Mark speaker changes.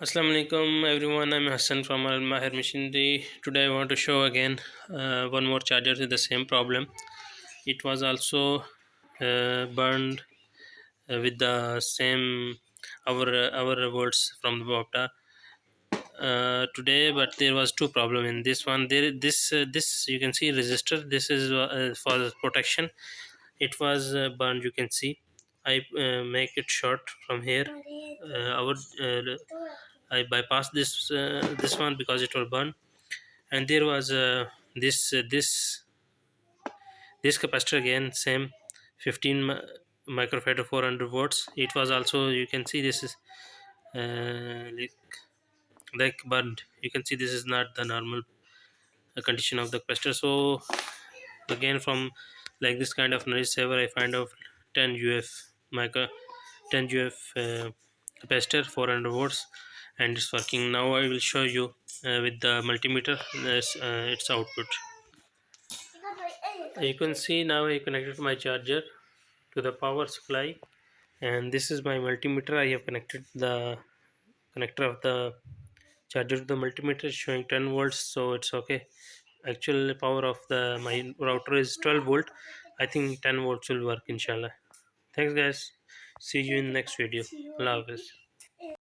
Speaker 1: Assalamu alaikum everyone. I'm Hassan from Mahir Machinery. Today I want to show again one more charger with the same problem. It was also burned with the same our volts from the motor today, but there was two problem in this one. This you can see resistor. This is for protection. It was burned. You can see. I make it short from here. Our I bypassed this one because it was burned, and there was this capacitor again, same 15 microfarad 400 volts. It was also, you can see, this is like burned. You can see this is not the normal condition of the capacitor. So again, from like this kind of noise saver, I find out 10 uf micro 10 uf capacitor 400 volts, and it's working. Now I will show you with the multimeter its output. You can see now I connected my charger to the power supply, and this is my multimeter. I have connected the connector of the charger to the multimeter. Is showing 10 volts, so it's okay. Actual power of the my router is 12 volt. I think 10 volts will work, inshallah. Thanks guys, see you in next video. Allah Hafiz.